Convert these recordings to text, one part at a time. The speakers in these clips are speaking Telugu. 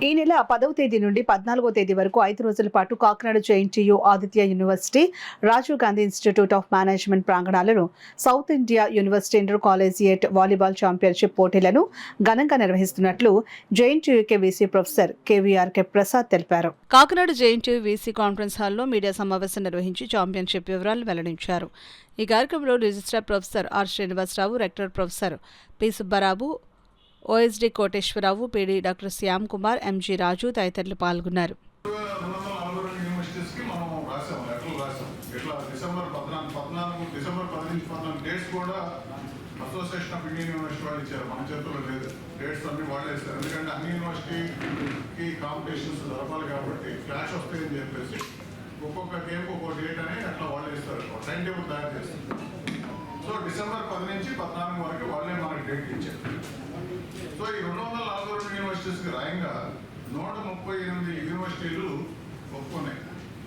ఈ నెల 10వ తేదీ నుండి 14వ తేదీ వరకు 5 రోజుల పాటు Kakinada JNTU Aditya university, Rajiv Gandhi institute of management ప్రాంగణాలను south India university inter collegiate volleyball championship పోటీలను ఘనంగా నిర్వహిస్తున్నట్లు JNTUK VC professor KVRK Prasad తెలిపారు. కాకినాడ జేఎన్టీయూ వీసీ కాన్ఫరెన్స్ హాల్లో మీడియా సమావేశం నిర్వహించి ఛాంపియన్షిప్ వివరాలు వెల్లడించారు. ఈ కార్యక్రమంలో registrar professor R Srinivasarao, rector professor P Subbarao, OSD Koteswararao, PD doctor Shyam Kumar, MG Raju తదితరులు పాల్గొన్నారు. అసోసియేషన్ ఆఫ్ ఇండియన్ యూనివర్సిటీ వాళ్ళు ఇచ్చారు, మన చేతుల్లో లేదు. డేట్స్ అన్ని వాళ్ళే ఇస్తారు. ఎందుకంటే అన్ని యూనివర్సిటీకి కాంపిటీషన్స్ జరపాలి కాబట్టి క్లాష్ వస్తాయని చెప్పేసి ఒక్కొక్క గేమ్కి ఒక్కొక్క డేట్ అని అట్లా వాళ్ళే ఇస్తారు, టైం టేబుల్ తయారు చేస్తారు. సో డిసెంబర్ 10 నుంచి 14 వరకు వాళ్ళే మనకి డేట్ ఇచ్చారు. సో ఈ 242 యూనివర్సిటీస్కి రాయంగా 138 యూనివర్సిటీలు ఒప్పుకున్నాయి.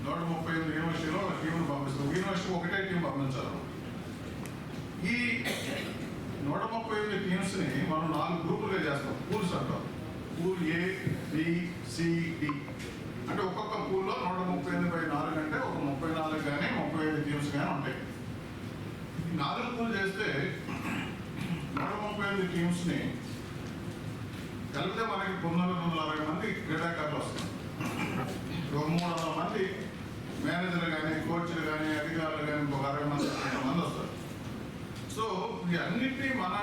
138 యూనివర్సిటీలో టీంను పంపిస్తాం. యూనివర్సిటీ ఒకటే టీం పంపించాలి. ఈ 138 టీమ్స్ని మనం 4 గ్రూపులుగా చేస్తాం, పూల్స్ అంటాం. Pool A, B, C, D అంటే ఒక్కొక్క పూల్లో 138/4 అంటే ఒక 34 కానీ 35 టీమ్స్ కానీ ఉంటాయి. ఈ 4 పూల్ చేస్తే 138 టీమ్స్ని కలిపితే మనకి 960 మంది క్రీడాకారులు వస్తారు. 300 మంది మేనేజర్లు కానీ, కోచ్లు కానీ, అధికారులు కానీ, ఒక 60 మంది వస్తారు. సో ఈ అన్నింటినీ మన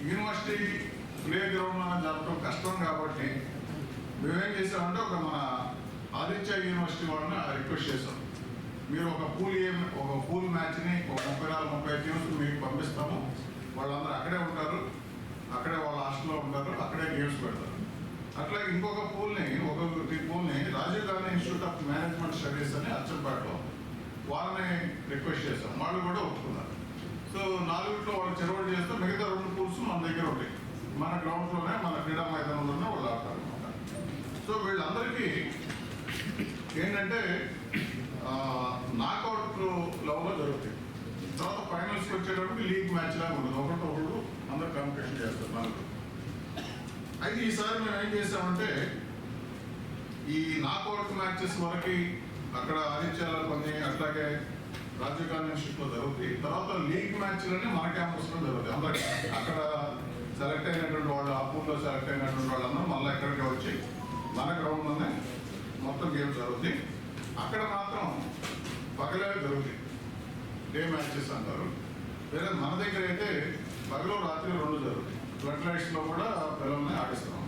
యూనివర్సిటీ ప్లే గ్రౌండ్లో జరపడం కష్టం కాబట్టి మేమేం చేసామంటే మన ఆదిత్య యూనివర్సిటీ వాళ్ళని రిక్వెస్ట్ చేసాం. మీరు ఒక పూల్ మ్యాచ్ని ఒక 34-35 టీమ్స్ మీకు పంపిస్తాము. వాళ్ళందరూ అక్కడే ఉంటారు, అక్కడే వాళ్ళ హాస్టల్లో ఉంటారు, అక్కడే గేమ్స్ పెడతారు. అట్లా ఇంకొక పూల్ని Rajiv Gandhi institute of management studies అని అచ్చంపేటలో వాళ్ళని రిక్వెస్ట్ చేస్తాం. వాళ్ళు కూడా ఒప్పుకున్నారు. సో 4 వాళ్ళు చెరవడి చేస్తే మిగతా 2 పూల్స్ మన దగ్గర ఉంటాయి. మన గ్రౌండ్లోనే, మన క్రీడా మైదానంలోనే వాళ్ళు ఆడతారు అనమాట. సో వీళ్ళందరికీ ఏంటంటే నాకౌట్ లెవెల్లో జరుగుతాయి. తర్వాత ఫైనల్స్కి వచ్చేటప్పుడు లీగ్ మ్యాచ్ లాగా ఉంటుంది. ఒకరికొకరు అందరూ కాంపిటీషన్ చేస్తారు 4. అయితే ఈసారి మేము ఏం చేసామంటే ఈ నాకౌట్ మ్యాచెస్ వరకు అక్కడ ఆదిత్యాల కొన్ని, అట్లాగే రాజీవ్ గాంధీ ఇన్స్టిట్యూట్లో జరుగుతాయి. తర్వాత లీగ్ మ్యాచ్లన్నీ మన క్యాంపస్లో జరుగుతాయి. అందరికీ అక్కడ సెలెక్ట్ అయినటువంటి వాళ్ళు, ఆ పూల్లో సెలెక్ట్ అయినటువంటి వాళ్ళందరూ మళ్ళీ ఎక్కడికి వచ్చి మన గ్రౌండ్లోనే మొత్తం గేమ్స్ జరుగుతాయి. అక్కడ మాత్రం పగలే జరుగుతాయి, డే మ్యాచెస్ అంటారు. వేరే మన దగ్గర అయితే పగలు రాత్రి 2 జరుగుతాయి. ఫ్లడ్ లైట్స్లో కూడా పిల్లల్ని ఆడిస్తాం.